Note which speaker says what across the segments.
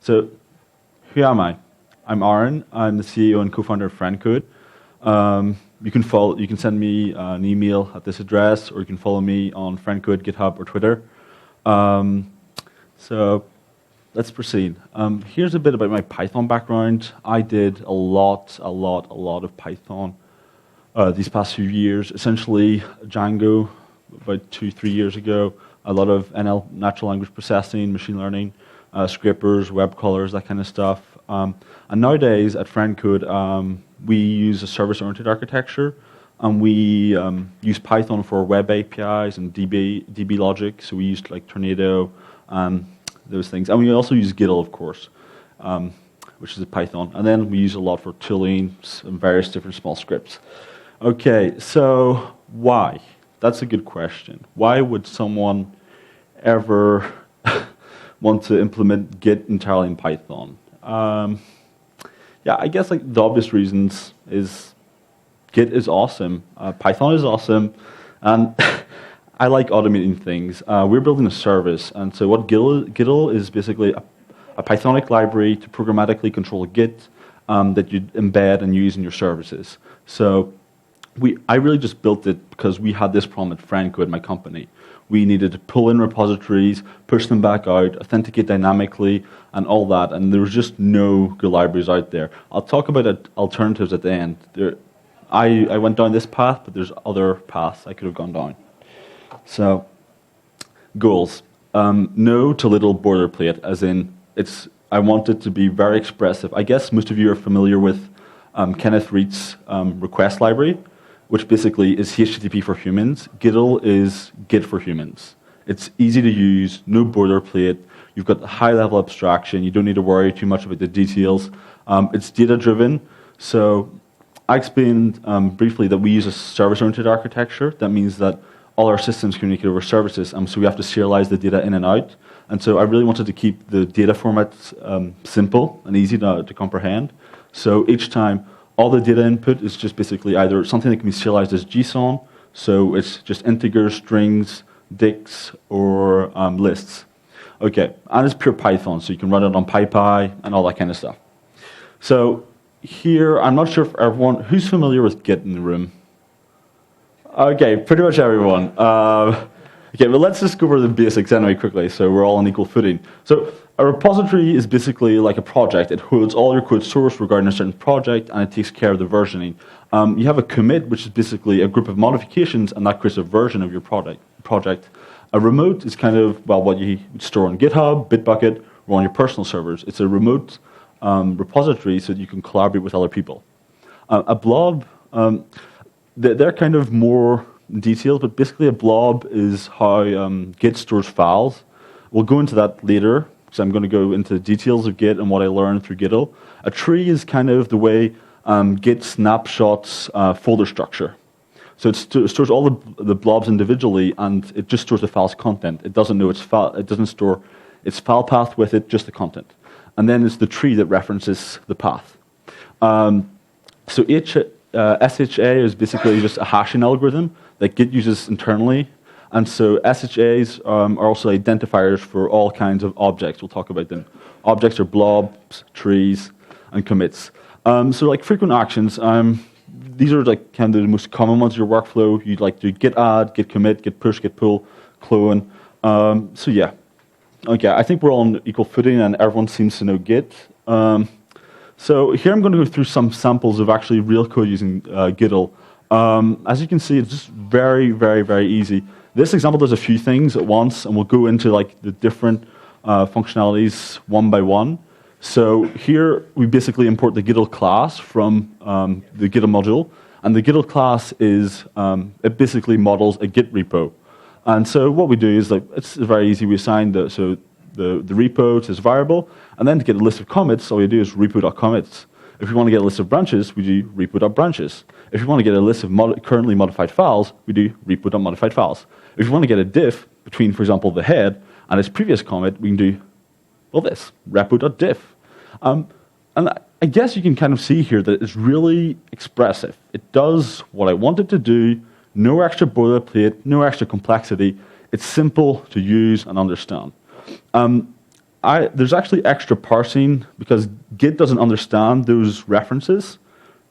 Speaker 1: So, who am I? I'm Aaron. I'm the CEO and co-founder of FriendCode. You can send me an email at this address, or you can follow me on FriendCode, GitHub, or Twitter. So let's proceed. Here's a bit about my Python background. I did a lot of Python these past few years. Essentially, Django about 2-3 years ago. A lot of NL, natural language processing, machine learning, scrapers, web crawlers, that kind of stuff. And nowadays at FriendCode, we use a service-oriented architecture, and we use Python for web APIs and DB logic. So we used like Tornado, those things, and we also use Gittle, of course, which is Python. And then we use a lot for tooling and various different small scripts. Okay, so why? That's a good question. Why would someone ever want to implement Git entirely in Python? Yeah, I guess like the obvious reasons is Git is awesome, Python is awesome, and I like automating things. We're building a service, and so what Gittle is basically a Pythonic library to programmatically control Git that you embed and use in your services. So I really just built it because we had this problem at FriendCode, my company. We needed to pull in repositories, push them back out, authenticate dynamically, and all that. And there was just no good libraries out there. I'll talk about alternatives at the end. I went down this path, but there's other paths I could have gone down. So, goals. No to little boilerplate, as in I want it to be very expressive. I guess most of you are familiar with Kenneth Reed's request library, which basically is HTTP for humans. Gittle is Git for humans. It's easy to use, no boilerplate. You've got high-level abstraction. You don't need to worry too much about the details. It's data-driven. So I explained briefly that we use a service-oriented architecture. That means that all our systems communicate over services, so we have to serialize the data in and out. And so I really wanted to keep the data formats simple and easy to comprehend. So each time, all the data input is just basically either something that can be serialized as JSON, so it's just integers, strings, dicts, or lists. Okay, and it's pure Python, so you can run it on PyPy and all that kind of stuff. So here, I'm not sure if everyone, who's familiar with Git in the room? Okay, pretty much everyone. Okay, well, let's just go over the basics anyway quickly, so we're all on equal footing. So a repository is basically like a project. It holds all your code source regarding a certain project, and it takes care of the versioning. You have a commit, which is basically a group of modifications, and that creates a version of your project. A remote is kind of, well, what you store on GitHub, Bitbucket, or on your personal servers. It's a remote repository so that you can collaborate with other people. A blob, they're kind of more detailed, but basically a blob is how Git stores files. We'll go into that later, because I'm going to go into the details of Git and what I learned through Gittle. A tree is kind of the way Git snapshots folder structure. So it stores all the blobs individually, and it just stores the file's content. It doesn't know its file. It doesn't store its file path with it, just the content. And then it's the tree that references the path. So SHA is basically just a hashing algorithm that Git uses internally. And so SHAs are also identifiers for all kinds of objects. We'll talk about them. Objects are blobs, trees, and commits. So like frequent actions, these are like kind of the most common ones in your workflow. You'd like to do git add, git commit, git push, git pull, clone. So yeah. Okay, I think we're all on equal footing and everyone seems to know Git. So here I'm going to go through some samples of actually real code using Gittle. As you can see, it's just very, very, very easy. This example does a few things at once, and we'll go into like the different functionalities one by one. So here we basically import the Gittle class from the Gittle module, and the Gittle class is it basically models a Git repo. And so what we do is like it's very easy. We assign the repo to this variable, and then to get a list of commits, all we do is repo.commits. If we want to get a list of branches, we do repo.branches. If we want to get a list of currently modified files, we do repo.modified files. If we want to get a diff between, for example, the head and its previous commit, we can do, well, this, repo.diff. And I guess you can kind of see here that it's really expressive. It does what I want it to do, no extra boilerplate, no extra complexity. It's simple to use and understand. there's actually extra parsing because Git doesn't understand those references,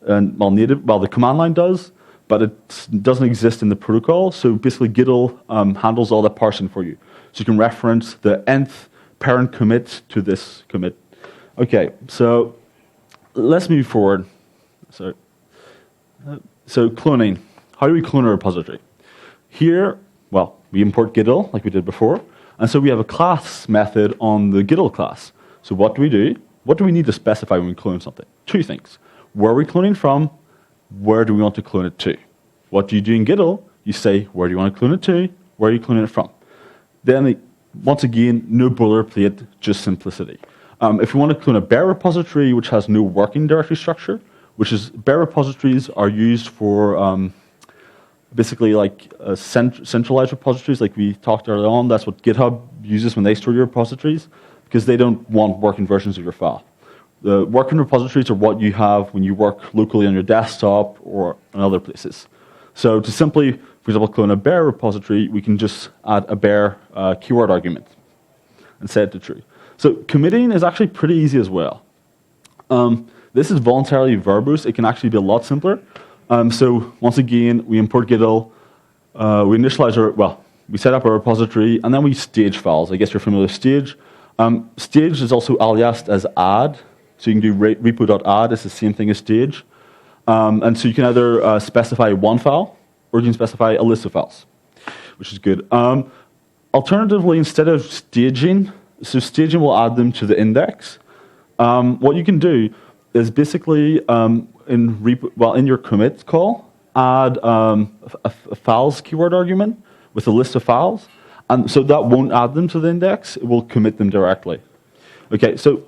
Speaker 1: and the command line does, but it doesn't exist in the protocol. So basically, Gittle handles all that parsing for you. So you can reference the nth parent commit to this commit. Okay, so let's move forward. So cloning. How do we clone a repository? Here, well, we import Gittle like we did before. And so we have a class method on the Gittle class. So what do we do? What do we need to specify when we clone something? Two things. Where are we cloning from? Where do we want to clone it to? What do you do in Gittle? You say, where do you want to clone it to? Where are you cloning it from? Then, once again, no boilerplate, just simplicity. If you want to clone a bare repository which has no working directory structure, bare repositories are used for basically like centralized repositories like we talked earlier on. That's what GitHub uses when they store your repositories because they don't want working versions of your file. The working repositories are what you have when you work locally on your desktop or in other places. So to simply, for example, clone a bare repository, we can just add a bare keyword argument and set it to true. So committing is actually pretty easy as well. This is voluntarily verbose. It can actually be a lot simpler. So once again, we import Gittle, we initialize we set up our repository, and then we stage files. I guess you're familiar with stage. Stage is also aliased as add. So you can do repo.add. It's the same thing as stage. And so you can either specify one file, or you can specify a list of files, which is good. Alternatively, instead of staging, so staging will add them to the index. What you can do is basically in your commit call, add a files keyword argument with a list of files, and so that won't add them to the index. It will commit them directly. Okay, so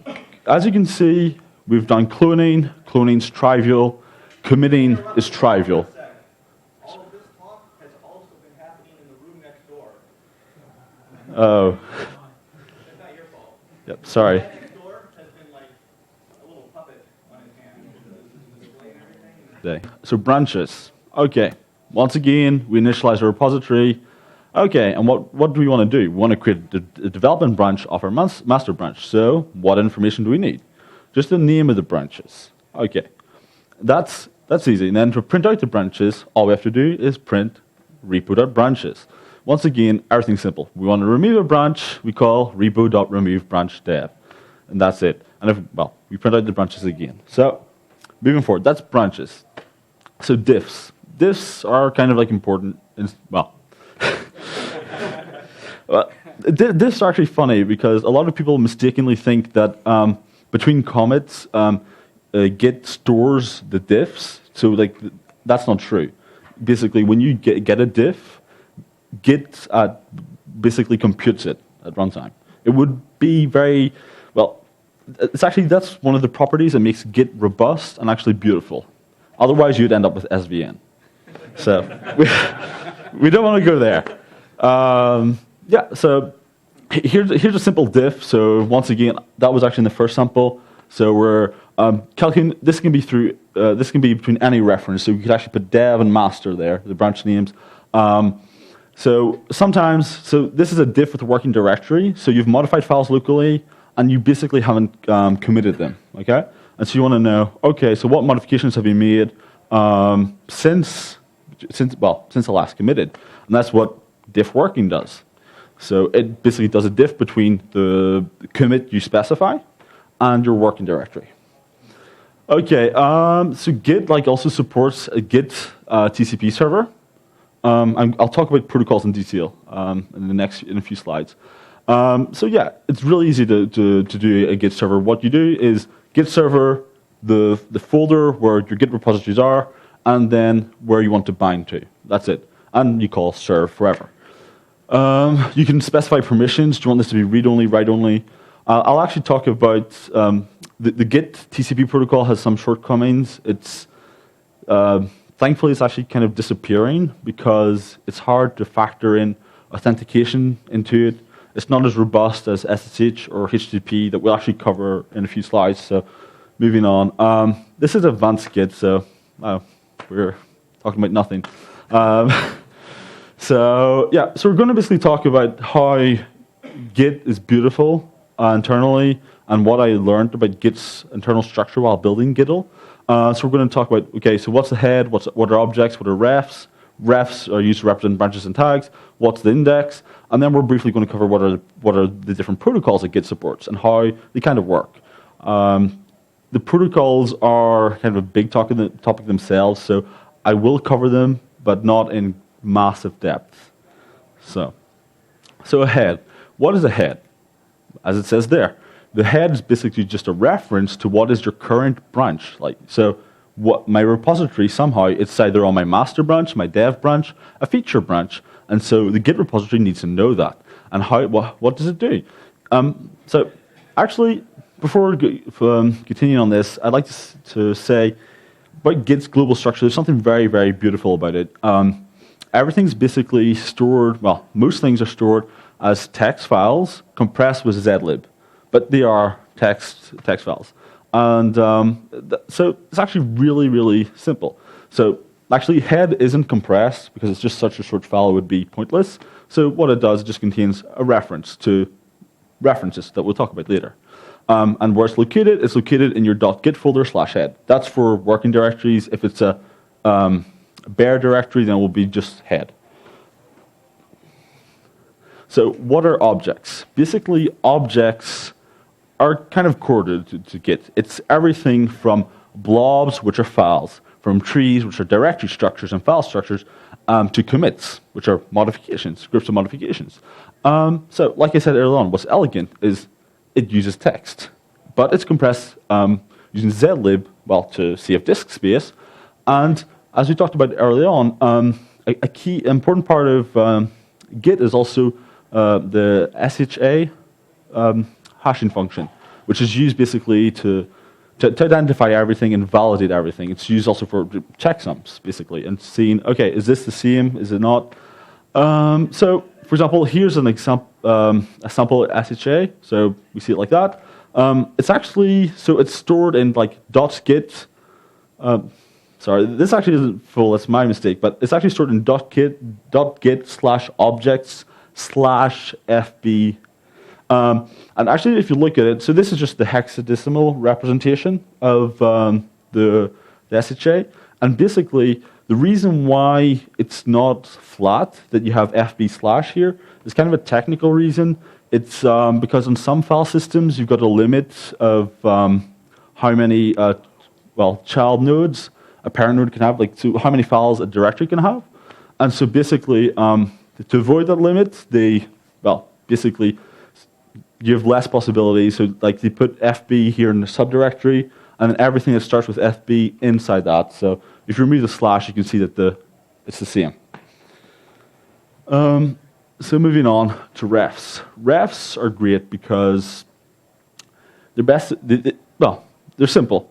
Speaker 1: as you can see, we've done cloning. Cloning's trivial. Committing is trivial.
Speaker 2: All of this talk has also been happening in the room next door.
Speaker 1: Oh.
Speaker 2: It's not your fault.
Speaker 1: Yep. Sorry.
Speaker 2: The guy next door has been like a little puppet on his hand, displaying everything.
Speaker 1: So branches. Okay. Once again, we initialize our repository. Okay, and what do we want to do? We want to create a development branch of our master branch. So what information do we need? Just the name of the branches. Okay. That's easy. And then to print out the branches, all we have to do is print repo.branches. Once again, everything's simple. We want to remove a branch, we call repo.removeBranchDev. And that's it. And we print out the branches again. So moving forward, that's branches. So diffs. Diffs are kind of like important. Diffs are actually funny because a lot of people mistakenly think that between commits, Git stores the diffs. So that's not true. Basically, when you get a diff, Git basically computes it at runtime. It would be that's one of the properties that makes Git robust and actually beautiful. Otherwise, you'd end up with SVN. So we don't want to go there. So here's a simple diff. So once again, that was actually in the first sample. So we're calculating. This can be between any reference. So we could actually put dev and master there, the branch names. So this is a diff with a working directory. So you've modified files locally, and you basically haven't committed them. Okay, and so you want to know. Okay, so what modifications have you made since the last committed? And that's what diff working does. So it basically does a diff between the commit you specify and your working directory. Okay, so Git also supports a Git TCP server. I'll talk about protocols in detail in a few slides. It's really easy to do a Git server. What you do is Git server, the folder where your Git repositories are, and then where you want to bind to. That's it. And you call serve forever. You can specify permissions. Do you want this to be read-only, write-only? I'll actually talk about the Git TCP protocol has some shortcomings. Thankfully, it's actually kind of disappearing because it's hard to factor in authentication into it. It's not as robust as SSH or HTTP that we'll actually cover in a few slides. So moving on. This is advanced Git, so we're talking about nothing. So we're going to basically talk about how Git is beautiful internally and what I learned about Git's internal structure while building Gittle. So we're going to talk about, okay, so what's the head, what are objects, what are refs? Refs are used to represent branches and tags, what's the index, and then we're briefly going to cover what are the different protocols that Git supports and how they kind of work. The protocols are kind of a big topic themselves, so I will cover them, but not in massive depth. So a head. What is a head? As it says there, the head is basically just a reference to what is your current branch. So what my repository, somehow, it's either on my master branch, my dev branch, a feature branch, and so the Git repository needs to know that. And what does it do? So actually, before continuing on this, I'd like to say about Git's global structure, there's something very, very beautiful about it. Everything's basically stored, well, most things are stored as text files compressed with zlib, but they are text files. And so it's actually really, really simple. So actually, head isn't compressed because it's just such a short file, it would be pointless. So what it does, it just contains a reference to references that we'll talk about later. And where it's located in your .git folder /head. That's for working directories. If it's a bare directory, then it will be just head. So what are objects? Basically, objects are kind of core to Git. It's everything from blobs, which are files, from trees, which are directory structures and file structures, to commits, which are modifications, scripts of modifications. So like I said earlier on, what's elegant is it uses text, but it's compressed using zlib, well, to save disk space. And as we talked about early on, a key important part of Git is also the SHA hashing function, which is used basically to identify everything and validate everything. It's used also for checksums, basically, and seeing, okay, is this the same, is it not? So, for example, here's an example, a sample SHA, so we see it like that. It's actually, so it's stored in like .git, sorry, this actually isn't full, that's my mistake, but it's actually stored in .git/objects/fb. And actually, if you look at it, so this is just the hexadecimal representation of the SHA. And basically, the reason why it's not flat, that you have fb/ here, is kind of a technical reason. It's because on some file systems, you've got a limit of how many, child nodes a parent node can have, like so how many files a directory can have. And so basically, to avoid that limit, basically, you have less possibilities. So like they put FB here in the subdirectory, and then everything that starts with FB inside that. So if you remove the slash, you can see that it's the same. So moving on to refs. Refs are great because they're simple.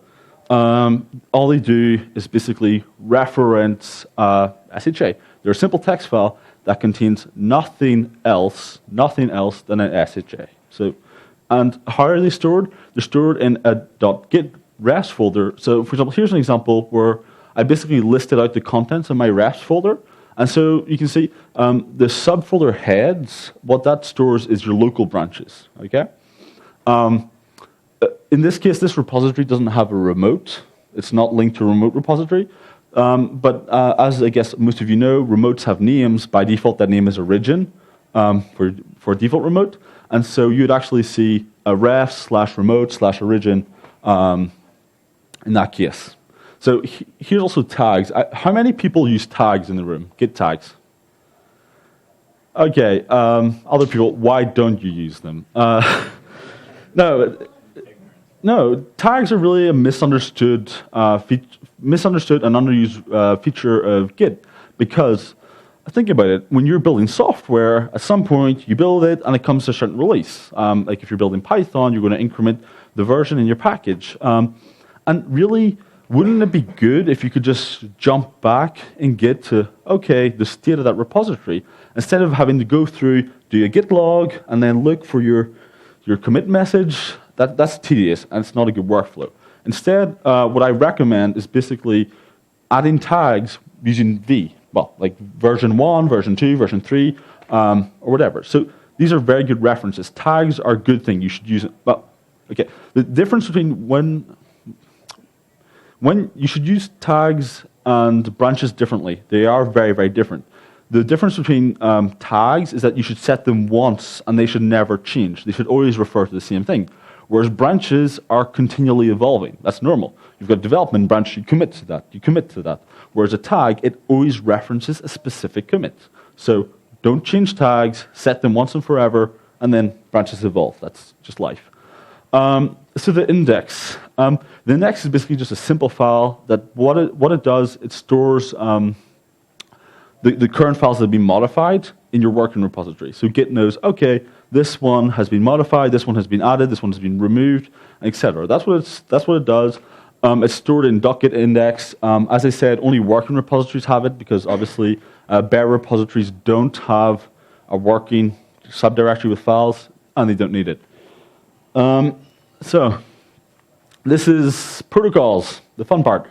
Speaker 1: All they do is basically reference SHA. They're a simple text file that contains nothing else than an SHA. So, and how are they stored? They're stored in a .git refs folder. So, for example, here's an example where I basically listed out the contents of my refs folder. And so you can see the subfolder heads, what that stores is your local branches, okay? In this case, this repository doesn't have a remote. It's not linked to a remote repository. But as I guess most of you know, remotes have names. By default, that name is origin for default remote. And so you'd actually see a ref/remote/origin in that case. So here's also tags. How many people use tags in the room? Git tags. Okay, other people, why don't you use them? No, tags are really a misunderstood and underused feature of Git, because think about it, when you're building software, at some point you build it and it comes to a certain release. Like if you're building Python, you're going to increment the version in your package. And really, wouldn't it be good if you could just jump back in Git to, okay, the state of that repository, instead of having to go through, do a git log, and then look for your commit message? That's tedious, and it's not a good workflow. Instead, what I recommend is basically adding tags using V, well, like version 1, version 2, version 3, or whatever. So these are very good references. Tags are a good thing. You should use it. Well, okay. The difference between when you should use tags and branches differently. They are very, very different. The difference between tags is that you should set them once and they should never change. They should always refer to the same thing. Whereas branches are continually evolving. That's normal. You've got a development branch, you commit to that, you commit to that. Whereas a tag, it always references a specific commit. So don't change tags, set them once and forever, and then branches evolve. That's just life. So the index. The index is basically just a simple file that what it does, it stores the current files that have been modified in your working repository. So Git knows, okay, this one has been modified, this one has been added, this one has been removed, etc. That's what it does. It's stored in .git index. As I said, only working repositories have it because obviously bare repositories don't have a working subdirectory with files, and they don't need it. So this is protocols, the fun part.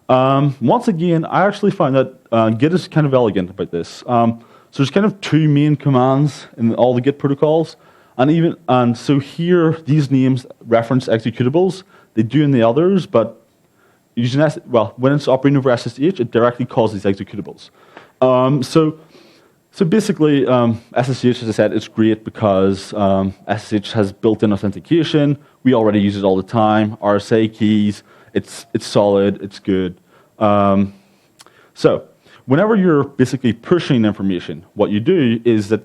Speaker 1: Once again, I actually find that Git is kind of elegant about this. So there's kind of two main commands in all the Git protocols, and so here these names reference executables. They do in the others, but using when it's operating over SSH, it directly calls these executables. So basically, SSH, as I said, it's great because SSH has built-in authentication. We already use it all the time. RSA keys. It's solid. It's good. So whenever you're basically pushing information, what you do is that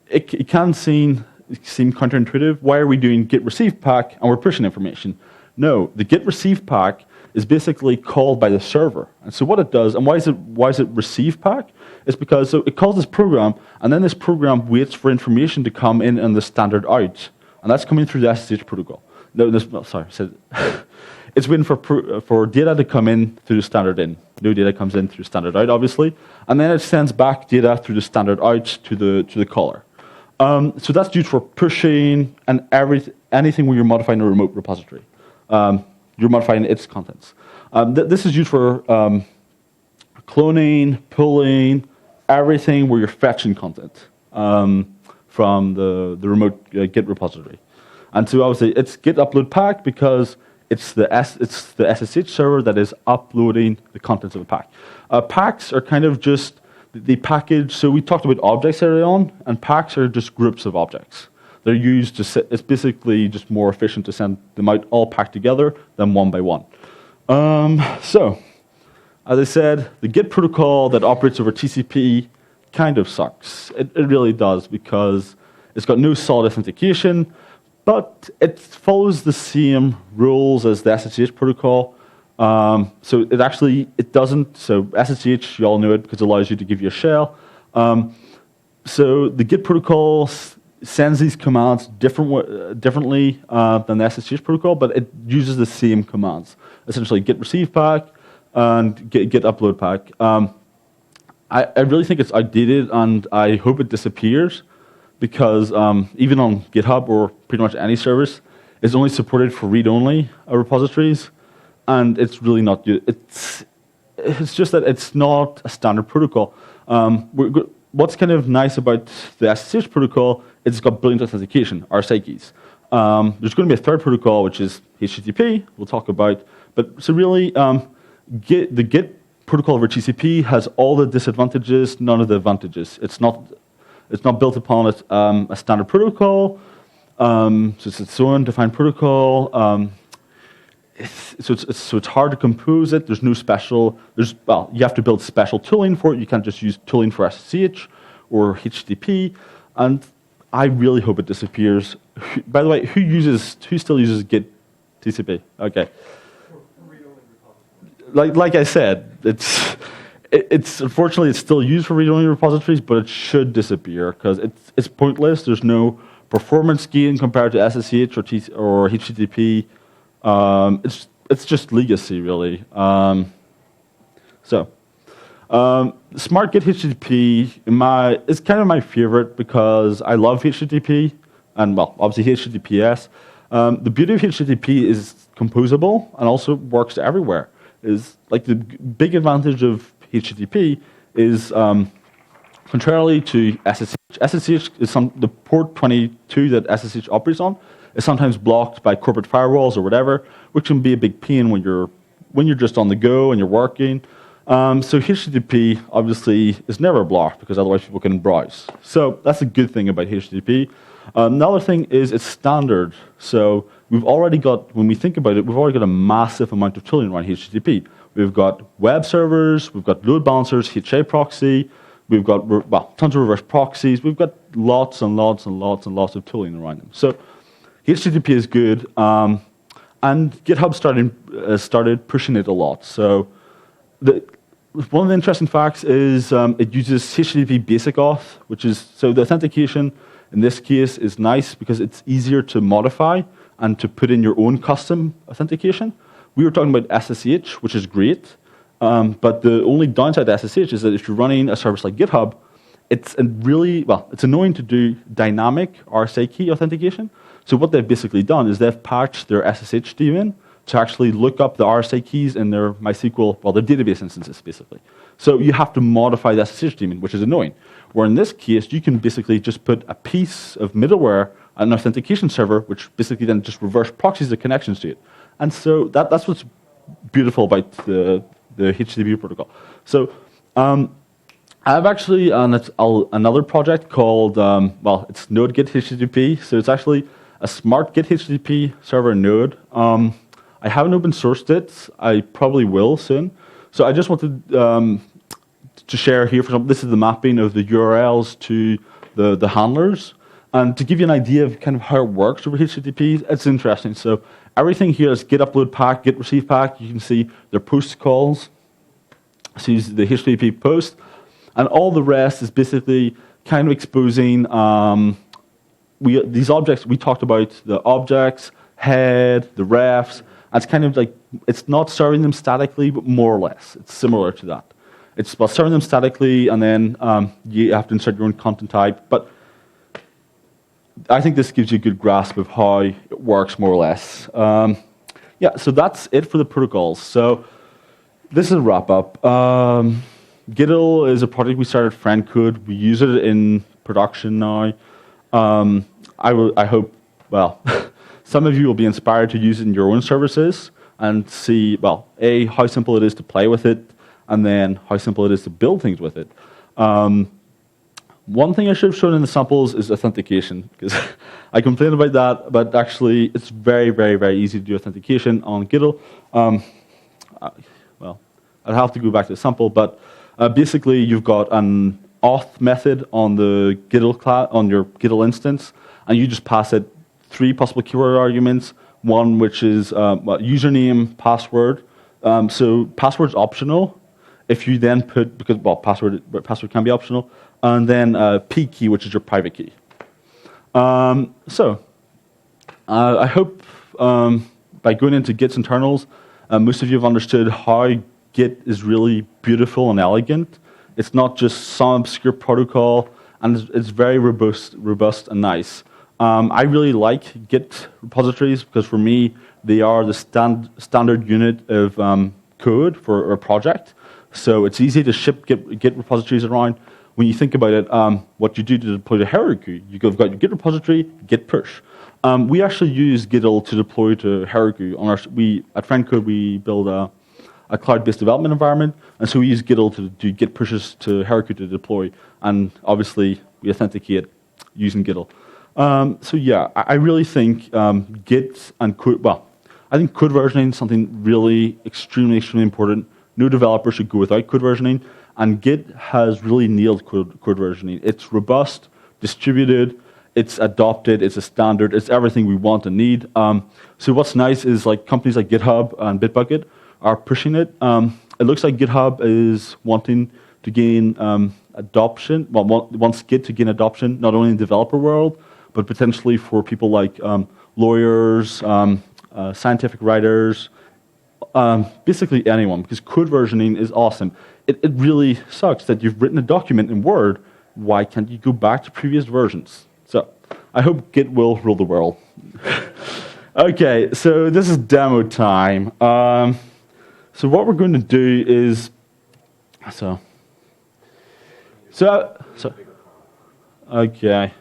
Speaker 1: it can seem counterintuitive. Why are we doing git receive pack and we're pushing information? No, the git receive pack is basically called by the server. And so what it does, and why is it receive pack? It's because it calls this program, and then this program waits for information to come in the standard out, and that's coming through the SSH protocol. It's waiting for data to come in through the standard in. No data comes in through standard out, obviously, and then it sends back data through the standard out to the caller. So that's used for pushing and anything where you're modifying a remote repository. You're modifying its contents. This is used for cloning, pulling, everything where you're fetching content from the remote Git repository. And so obviously it's Git upload pack because it's the SSH server that is uploading the contents of a pack. Packs are kind of just the package. So we talked about objects earlier on, and packs are just groups of objects. They're used to it's basically just more efficient to send them out all packed together than one by one. So, as I said, the Git protocol that operates over TCP kind of sucks. It really does because it's got no solid authentication, but it follows the same rules as the SSH protocol. So it doesn't. So SSH, you all know it because it allows you to give you a shell. So the Git protocol sends these commands differently than the SSH protocol, but it uses the same commands. Essentially, git receive pack and git upload pack. I really think it's outdated, and I hope it disappears because even on GitHub or pretty much any service, it's only supported for read-only repositories, and it's really not good. It's just that it's not a standard protocol. What's kind of nice about the SSH protocol is it's got brilliant authentication, RSA keys. There's going to be a third protocol, which is HTTP, we'll talk about. But so really, the Git protocol over TCP has all the disadvantages, none of the advantages. It's not built upon a standard protocol, so it's its own defined protocol. So it's hard to compose it. There's no special. You have to build special tooling for it. You can't just use tooling for SSH or HTTP. And I really hope it disappears. By the way, who still uses Git TCP? Okay. Like I said, it's unfortunately it's still used for read-only repositories, but it should disappear because it's pointless. There's no performance gain compared to SSH or HTTP. It's just legacy, really. Smart Git HTTP is kind of my favorite because I love HTTP, and well, obviously HTTPS. The beauty of HTTP is composable and also works everywhere. Is like the big advantage of HTTP is contrarily to SSH. SSH is the port 22 that SSH operates on is sometimes blocked by corporate firewalls or whatever, which can be a big pain when you're just on the go and you're working. So HTTP obviously is never blocked because otherwise people can browse. So that's a good thing about HTTP. Another thing is it's standard. So we've already got, when we think about it, we've already got a massive amount of tooling around HTTP. We've got web servers, we've got load balancers, HA proxy, we've got tons of reverse proxies. We've got lots and lots and lots and lots of tooling around them. So HTTP is good, and GitHub started pushing it a lot. So one of the interesting facts is it uses HTTP basic auth, which is, so the authentication in this case is nice because it's easier to modify and to put in your own custom authentication. We were talking about SSH, which is great, but the only downside to SSH is that if you're running a service like GitHub, it's annoying to do dynamic RSA key authentication. So what they've basically done is they've patched their SSH daemon to actually look up the RSA keys in their MySQL, their database instances, basically. So you have to modify the SSH daemon, which is annoying. Where in this case, you can basically just put a piece of middleware, an authentication server, which basically then just reverse proxies the connections to it. And so that's what's beautiful about the HTTP protocol. So I have actually another project called, it's Node Git HTTP. So it's actually a smart Git HTTP server node. I haven't open sourced it. I probably will soon. So I just wanted to share here, for example, this is the mapping of the URLs to the handlers. And to give you an idea of kind of how it works over HTTP, it's interesting. So everything here is git upload pack, git receive pack. You can see their post calls. So use the HTTP post. And all the rest is basically kind of exposing these objects. We talked about the objects, head, the refs. And it's kind of like, it's not serving them statically, but more or less. It's similar to that. It's about serving them statically, and then you have to insert your own content type. But I think this gives you a good grasp of how it works, more or less. Yeah, so that's it for the protocols. So this is a wrap-up. Gittle is a project we started at Friendcode. We use it in production now. I hope, some of you will be inspired to use it in your own services and see, how simple it is to play with it, and then how simple it is to build things with it. One thing I should have shown in the samples is authentication, because I complained about that, but actually it's very, very, very easy to do authentication on Gittle. I'd have to go back to the sample, but basically you've got an auth method on the Gittle class, on your Gittle instance, and you just pass it 3 possible keyword arguments, one which is username, password. So password's optional. If you then put, because password can be optional, and then P key, which is your private key. I hope by going into Git's internals, most of you have understood how Git is really beautiful and elegant. It's not just some obscure protocol, and it's very robust and nice. I really like Git repositories because for me, they are the standard unit of code for a project. So it's easy to ship Git repositories around. When you think about it, what you do to deploy to Heroku, you've got your Git repository, Git push. We actually use Gittle to deploy to Heroku. At Friendcode, we build a cloud-based development environment, and so we use Gittle to do Git pushes to Heroku to deploy, and obviously we authenticate using Gittle. I really think Git and code, I think code versioning is something really extremely, extremely important. No developer should go without code versioning, and Git has really nailed code versioning. It's robust, distributed, it's adopted, it's a standard, it's everything we want and need. So what's nice is companies like GitHub and Bitbucket are pushing it. It looks like GitHub is wanting to gain adoption, wants Git to gain adoption, not only in the developer world, but potentially for people like lawyers, scientific writers, basically anyone, because code versioning is awesome. It really sucks that you've written a document in Word. Why can't you go back to previous versions? So I hope Git will rule the world. Okay, so this is demo time. So what we're going to do is, Okay.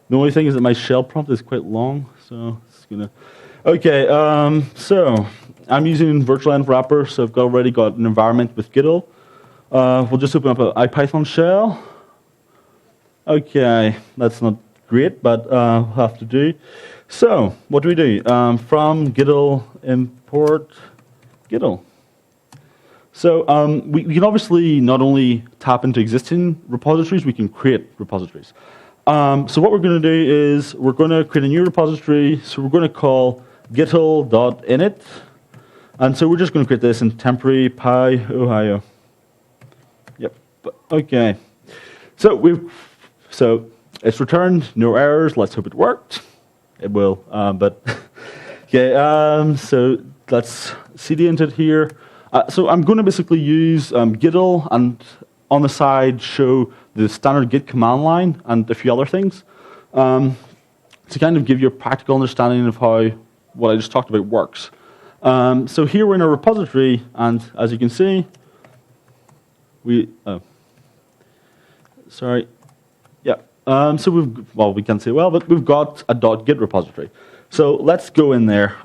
Speaker 1: The only thing is that my shell prompt is quite long, so it's gonna. Okay, so I'm using virtual env wrapper, so I've already got an environment with Gittle. We'll just open up an IPython shell. Okay, that's not great, but we'll have to do. So what do we do? From Gittle import Gittle. So we can obviously not only tap into existing repositories, we can create repositories. So what we're going to do is we're going to create a new repository. So we're going to call gittle.init. And so we're just going to create this in temporary PyOhio. Yep. Okay. So it's returned, no errors. Let's hope it worked. It will, but okay. So let's cd into it here. So I'm going to basically use Gittle and on the side show the standard Git command line and a few other things to kind of give you a practical understanding of how what I just talked about works. So here we're in a repository, and as you can see, we sorry, yeah. So we can't see it well, but we've got a .git repository. So let's go in there.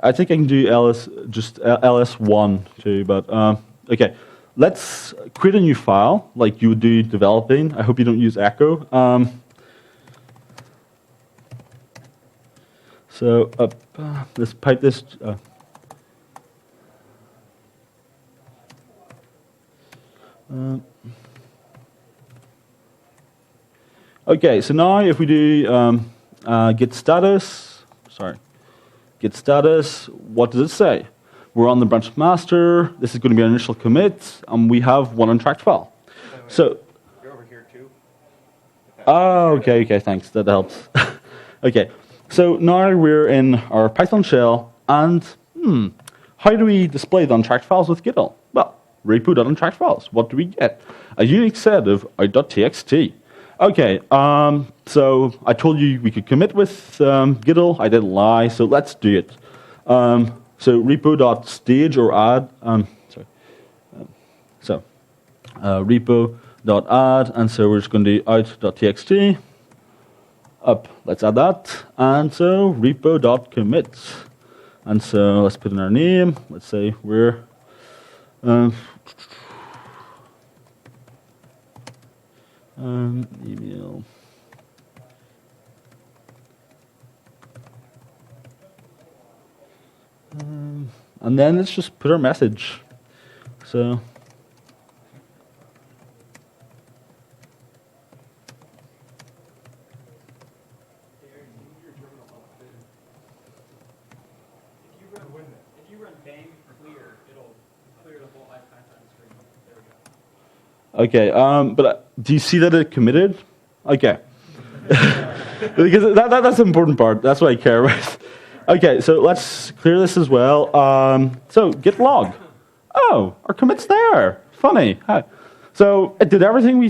Speaker 1: I think I can do ls1 too, but okay. Let's create a new file like you would do developing. I hope you don't use echo. Let's pipe this. Okay, so now if we do git status, what does it say? We're on the branch master. This is going to be an initial commit, and we have one untracked file. So
Speaker 2: you're over here too.
Speaker 1: Oh, okay, thanks. That helps. Okay, so now we're in our Python shell, and how do we display the untracked files with Gittle? Well, repo.untracked files. What do we get? A unique set of out.txt. Okay, so I told you we could commit with Gittle. I didn't lie, so let's do it. So repo.stage or add, repo.add, and so we're just going to do out.txt. Up, let's add that, and so repo.commit. And so let's put in our name. Let's say we're email. And then let's just put our message. So
Speaker 2: if you run bang clear, it'll clear the whole IPython screen. There we go.
Speaker 1: okay, but do you see that it committed? Okay. Because that's the important part. That's what I care about. Okay, so let's clear this as well. So git log. Oh, our commit's there. Funny. Hi. So it did everything we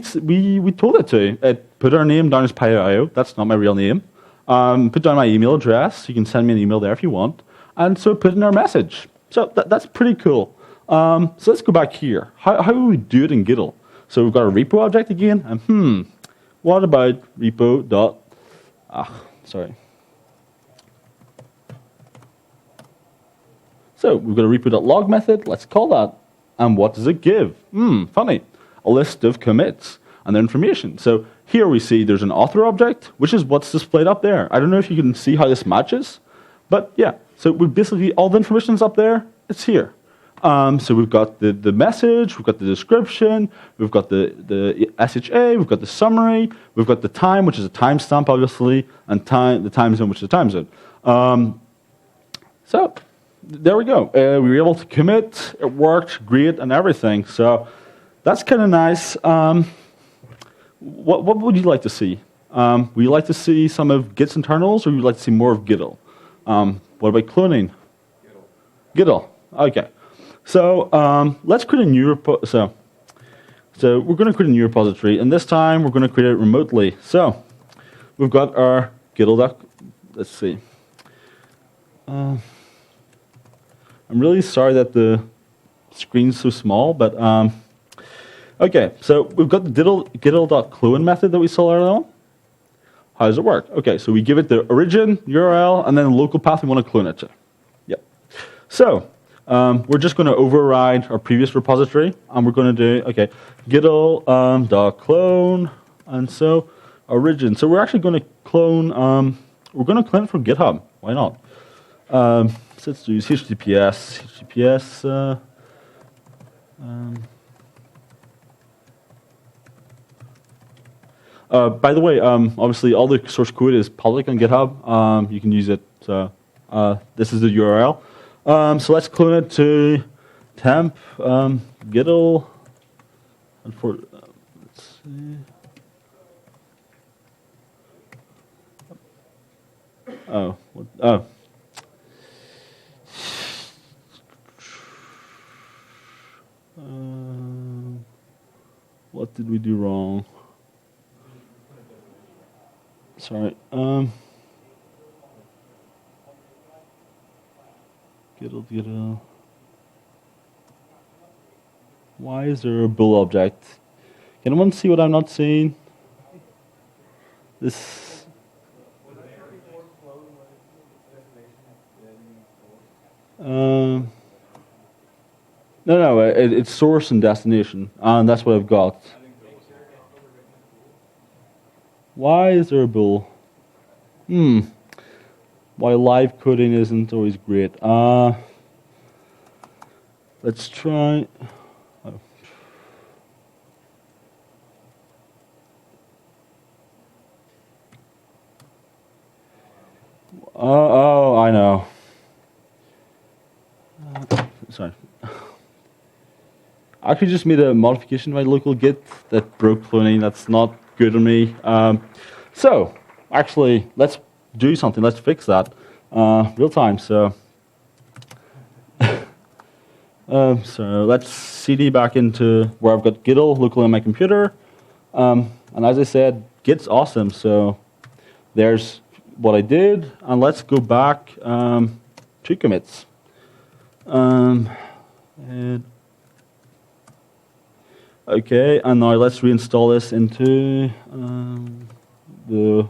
Speaker 1: told it to. It put our name down as PyOhio. That's not my real name. Put down my email address. You can send me an email there if you want. And so put in our message. So that's pretty cool. So let's go back here. How do we do it in Gittle? So we've got a repo object again. And what about repo dot? Sorry. So we've got a repo.log method. Let's call that. And what does it give? Funny. A list of commits and their information. So here we see there's an author object, which is what's displayed up there. I don't know if you can see how this matches, but yeah. So we basically, all the information's up there. It's here. So we've got the message, we've got the description, we've got the SHA, we've got the summary, we've got the time, which is a timestamp, obviously, and the time zone, which is a time zone. So there we go. We were able to commit. It worked great and everything. So that's kind of nice. What would you like to see? Would you like to see some of Git's internals, or would you like to see more of Gittle? What about cloning? Gittle. Okay. So let's create a new so we're going to create a new repository, and this time we're going to create it remotely. So we've got our Gittle. Let's see. I'm really sorry that the screen's so small, but okay. So we've got the Gittle.clone method that we saw earlier on. How does it work? Okay, so we give it the origin URL and then the local path we want to clone it to. Yep. So we're just going to override our previous repository, and we're going to do Gittle.clone, and so origin. So we're actually going to clone. We're going to clone it from GitHub. Why not? So let's do HTTPS. By the way, obviously all the source code is public on GitHub. You can use it. So this is the URL. So let's clone it to temp Gittle. And for let's see. Oh, what, oh. What did we do wrong? Sorry. Gittle. Why is there a bool object? Can anyone see what I'm not seeing? This. No, it's source and destination, and that's what I've got. Why is there a bool? Why live coding isn't always great. Let's try. Oh, I know. Sorry. I actually just made a modification to my local Git that broke cloning. That's not good on me. So, actually, let's do something. Let's fix that real time. So, so let's cd back into where I've got Gittle locally on my computer. And as I said, Git's awesome. So, there's what I did. And let's go back 2 commits. Okay, and now let's reinstall this into the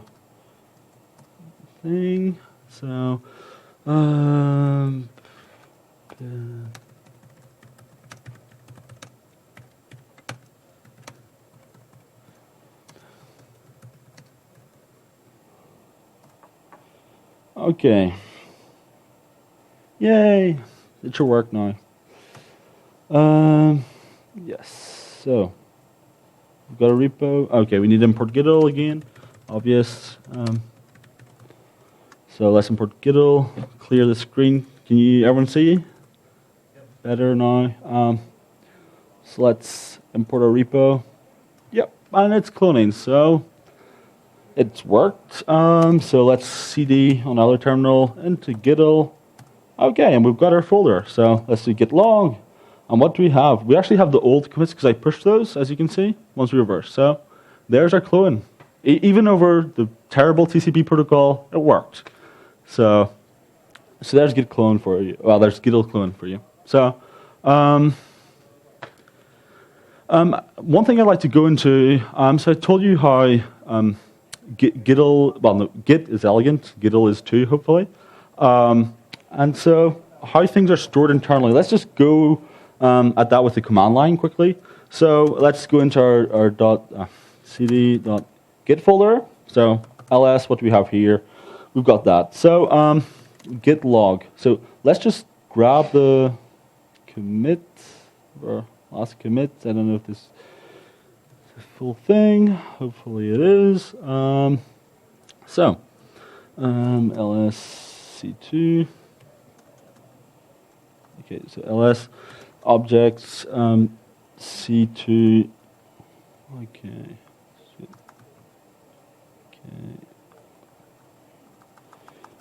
Speaker 1: thing. So, okay. Yay! It should work now. Yes. So, we've got a repo. Okay, we need to import Gittle again. Obvious. So let's import Gittle. Clear the screen. Can everyone see? Yep. Better now. So let's import our repo. Yep, and it's cloning. So it's worked. So let's cd on our terminal into Gittle. Okay, and we've got our folder. So let's do git log. And what do we have? We actually have the old commits because I pushed those, as you can see, once we reverse. So there's our clone. Even over the terrible TCP protocol, it worked. So there's git clone for you. Well, there's Gittle clone for you. So one thing I'd like to go into, so I told you how Gittle, well, no, Git is elegant. Gittle is too, hopefully. And so how things are stored internally. Let's just go at that with the command line quickly. So let's go into our cd.git folder. So ls, what do we have here? We've got that. So git log. So let's just grab the commit, or last commit. I don't know if this is the full thing. Hopefully it is. So lsc2. Okay, so ls objects c2. Okay.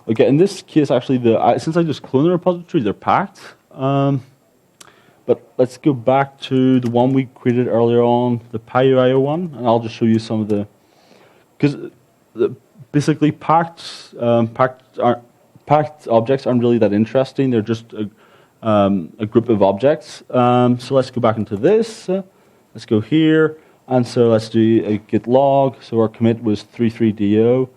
Speaker 1: Okay, in this case, actually, since I just cloned the repository, they're packed. But let's go back to the one we created earlier on, the PyOhio one, and I'll just show you some of the, because basically packed packed objects aren't really that interesting. They're just a group of objects. So let's go back into this. Let's go here. And so let's do a git log. So our commit was 33do.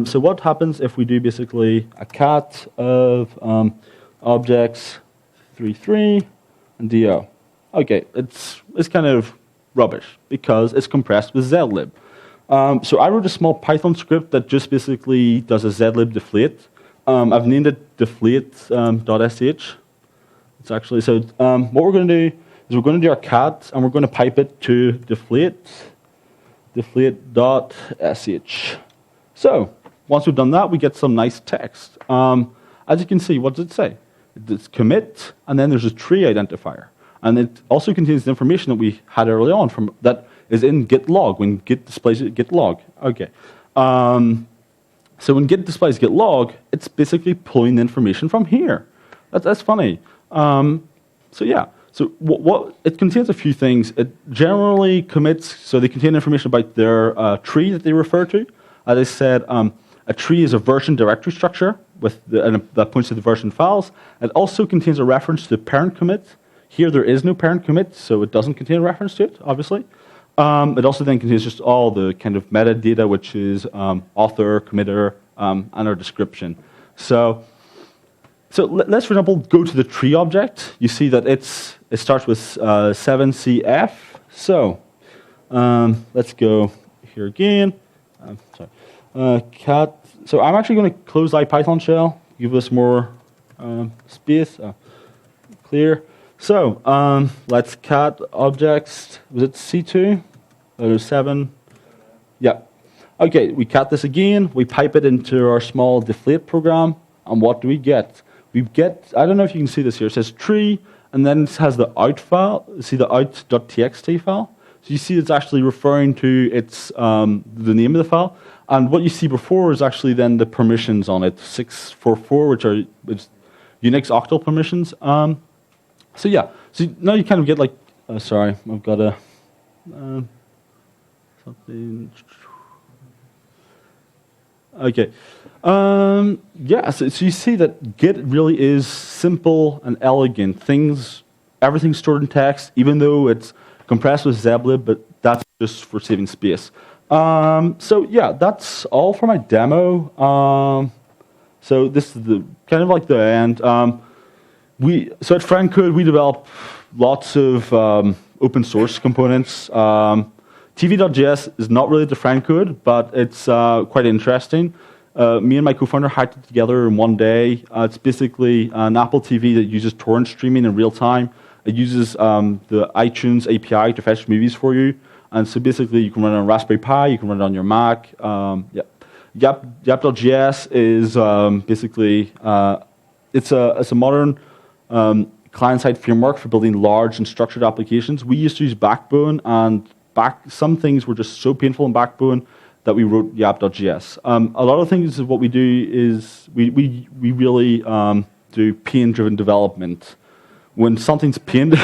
Speaker 1: So what happens if we do basically a cat of objects 33 and do? Okay, it's kind of rubbish because it's compressed with zlib. So I wrote a small Python script that just basically does a zlib deflate. I've named it deflate.sh. It's actually, so what we're going to do is we're going to do our cat and we're going to pipe it to deflate.sh. So once we've done that, we get some nice text. As you can see, what does it say? It's commit, and then there's a tree identifier. And it also contains the information that we had early on from that is in git log when git displays it git log. Okay. So when git displays git log, it's basically pulling the information from here. That's funny. So yeah. So what it contains a few things. It generally commits, so they contain information about their tree that they refer to. As I said, a tree is a version directory structure and that points to the version files. It also contains a reference to the parent commit. Here there is no parent commit, so it doesn't contain a reference to it, obviously. It also then contains just all the kind of metadata, which is author, committer, and our description. So let's, for example, go to the tree object. You see that it starts with 7cf. So let's go here again. Cat. So I'm actually going to close the IPython shell, give us more space. Clear. So let's cat objects. Was it C2? Or 7? Yeah. Okay, we cat this again. We pipe it into our small deflate program. And what do we get? We get, I don't know if you can see this here. It says tree, and then it has the out file. See the out.txt file? So you see it's actually referring to its the name of the file. And what you see before is actually then the permissions on it, 644, which are Unix octal permissions. So yeah, so now you kind of get like, sorry, I've got a something. Okay, yeah. So you see that Git really is simple and elegant. Everything's stored in text, even though it's compressed with zlib, but that's just for saving space. So yeah, that's all for my demo. So this is the kind of like the end. So at FriendCode, we develop lots of open source components. TV.js is not really the FriendCode, but it's quite interesting. Me and my co-founder hacked it together in one day. It's basically an Apple TV that uses torrent streaming in real time. It uses the iTunes API to fetch movies for you. And so basically, you can run it on Raspberry Pi, you can run it on your Mac. Yap.js is basically, it's a modern client-side framework for building large and structured applications. We used to use Backbone, and some things were just so painful in Backbone that we wrote Yap.js. A lot of things of what we do is we really do pain-driven development. When something's pain,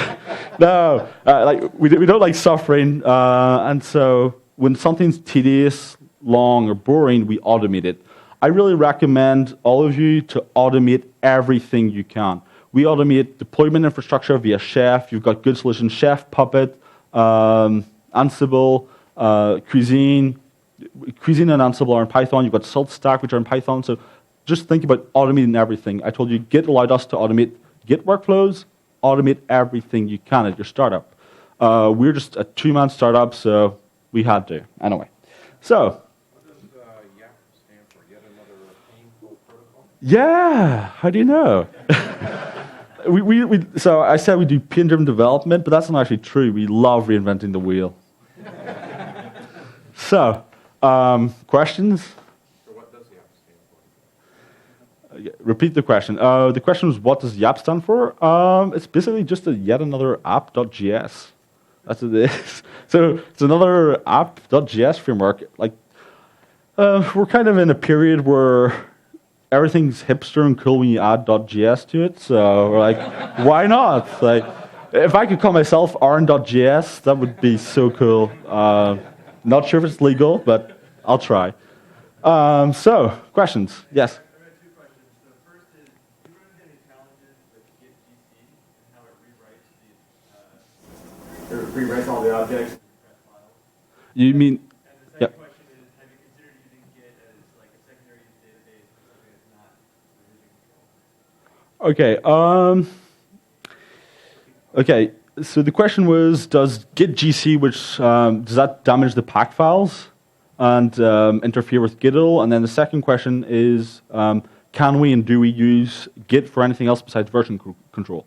Speaker 1: no, like we don't like suffering, and so when something's tedious, long, or boring, we automate it. I really recommend all of you to automate everything you can. We automate deployment infrastructure via Chef. You've got good solutions: Chef, Puppet, Ansible, Cuisine. Cuisine and Ansible are in Python. You've got SaltStack, which are in Python. So just think about automating everything. I told you Git allowed us to automate Git workflows. Automate everything you can at your startup. We're just a 2-man startup, so we had to. Anyway, so.
Speaker 3: What does YAP stand for? Yet another painful protocol?
Speaker 1: Yeah, how do you know? So I said we do pain-driven development, but that's not actually true. We love reinventing the wheel. So, questions? Repeat the question. The question was, what does YAP stand for? It's basically just yet another app.js. That's what it is. So it's another app.js framework. Like, we're kind of in a period where everything's hipster and cool when you add .js to it. So we're like, why not? Like, if I could call myself Aaron.js, that would be so cool. Not sure if it's legal, but I'll try. So, questions? Yes?
Speaker 2: I have two questions. The
Speaker 4: rent all the objects.
Speaker 1: You mean,
Speaker 2: And the second
Speaker 1: yeah.
Speaker 2: question is, have you considered using Git as like a secondary database for something that's not revision control?
Speaker 1: Okay. So the question was, does Git GC, which does that damage the pack files and interfere with Gittle? And then the second question is, can we and do we use Git for anything else besides version control?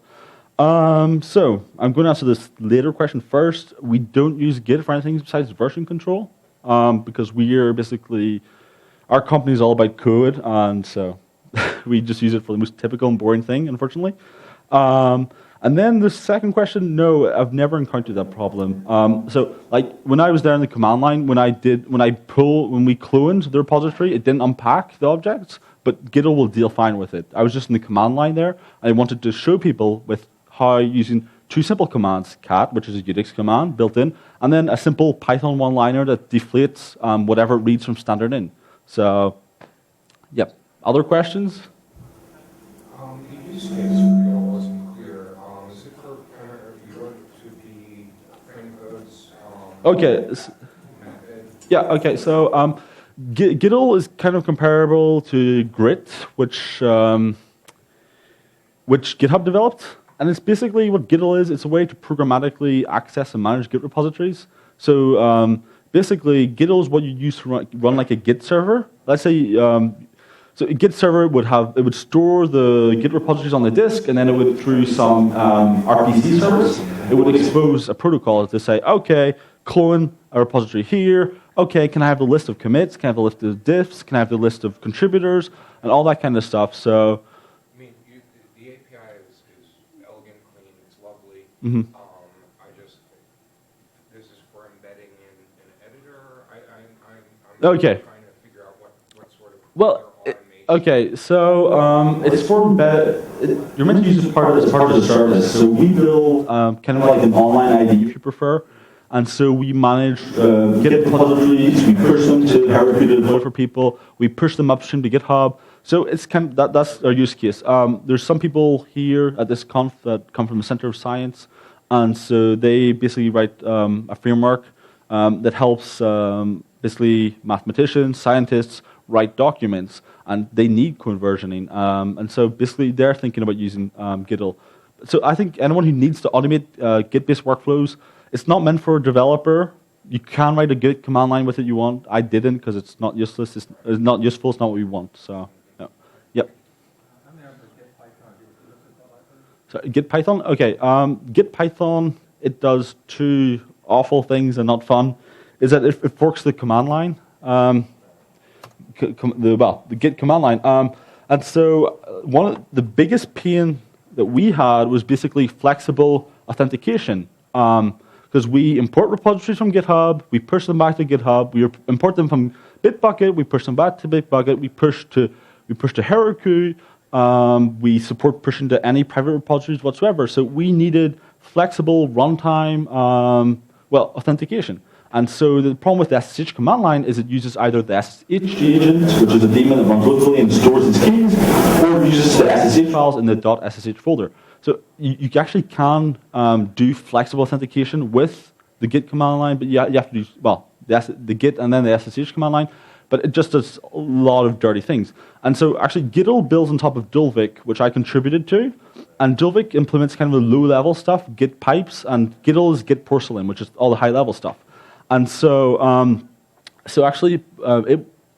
Speaker 1: So I'm going to answer this later question first. We don't use Git for anything besides version control because we are basically, our company is all about code, and so we just use it for the most typical and boring thing, unfortunately. And then the second question, no, I've never encountered that problem. So like when I was there in the command line, when we cloned the repository, it didn't unpack the objects, but Gittle will deal fine with it. I was just in the command line there, and I wanted to show people with how using two simple commands, cat, which is a Unix command built in, and then a simple Python one-liner that deflates whatever it reads from standard in. So, yep. Other questions?
Speaker 3: The use case for Gittle wasn't clear. Is it for kind of if you want to be frame codes?
Speaker 1: Okay.
Speaker 3: Method?
Speaker 1: Yeah, okay. So Gittle is kind of comparable to Grit, which GitHub developed. And it's basically what Gittle is. It's a way to programmatically access and manage Git repositories. So basically, Gittle is what you use to run like a Git server. Let's say, so a Git server would store the Git repositories on the disk, and then it would, through some RPC service, it would expose a protocol to say, okay, clone a repository here. Okay, can I have the list of commits? Can I have the list of diffs? Can I have the list of contributors? And all that kind of stuff. So,
Speaker 3: I mean, the API is elegant, clean, it's lovely.
Speaker 1: mhm.
Speaker 3: This is for embedding in an editor. I'm
Speaker 1: Okay.
Speaker 3: trying to figure out what sort of
Speaker 1: Well,
Speaker 3: automation.
Speaker 1: okay, so it's for you're meant to use it as part of the service. So we build kind of like an online ID, if you prefer. And so we manage Git repositories, we push them to Heroku to deploy for people, we push them upstream to GitHub. So it's kind of, that's our use case. There's some people here at this conf that come from the Center of Science, and so they basically write a framework that helps basically mathematicians, scientists write documents, and they need code versioning. And so basically they're thinking about using Gittle. So I think anyone who needs to automate Git-based workflows, it's not meant for a developer. You can write a Git command line with it you want. I didn't because it's not useless. It's not useful. It's not what we want. So, yeah. Yep.
Speaker 2: I'm there for Git Python. Do you look at that library?
Speaker 1: So Git Python. Okay. Git Python. It does two awful things and not fun. Is that it forks the command line. The Git command line. And so one of the biggest pain that we had was basically flexible authentication. Because we import repositories from GitHub, we push them back to GitHub, we import them from Bitbucket, we push them back to Bitbucket, we push to Heroku, we support pushing to any private repositories whatsoever. So we needed flexible runtime, authentication. And so the problem with the SSH command line is it uses either the SSH agent, which is a daemon that runs locally and stores its keys, or it uses the SSH files in the .ssh folder. So you actually can do flexible authentication with the Git command line, but you have to do, the Git and then the SSH command line, but it just does a lot of dirty things. And so actually Gittle builds on top of Dulwich, which I contributed to, and Dulwich implements kind of the low-level stuff, Git pipes, and Gittle is Git porcelain, which is all the high-level stuff. And so,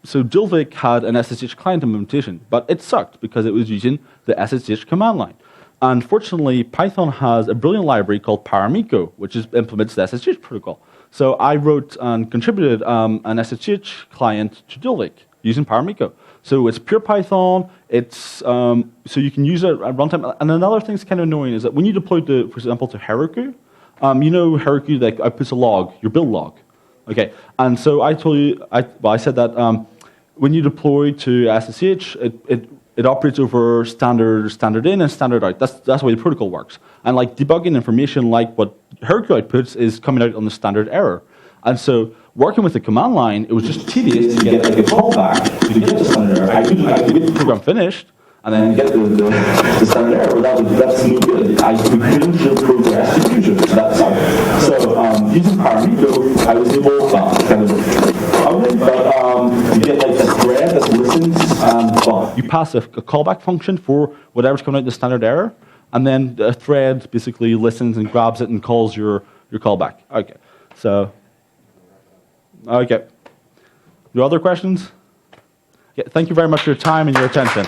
Speaker 1: Dulwich had an SSH client implementation, but it sucked because it was using the SSH command line. Unfortunately, Python has a brilliant library called Paramiko, which implements the SSH protocol. So I wrote and contributed an SSH client to Dulwich using Paramiko. So it's pure Python. It's so you can use it at runtime. And another thing that's kind of annoying is that when you deploy to, for example, to Heroku, you know Heroku like outputs a log, your build log. Okay, and so I told you, I said that when you deploy to SSH, it operates over standard in and standard out. That's the way the protocol works. And like debugging information like what Heroku outputs is coming out on the standard error. And so working with the command line, it was just tedious to get like a callback to get the standard error. I could get the program finished and then get the standard error. That's no good. We couldn't build code for execution. So that sucked. So using PyOhio, I was able to kind of but you get like a thread that listens, and you pass a callback function for whatever's coming out the standard error, and then a thread basically listens and grabs it and calls your callback. Okay, so, okay. No other questions? Yeah, thank you very much for your time and your attention.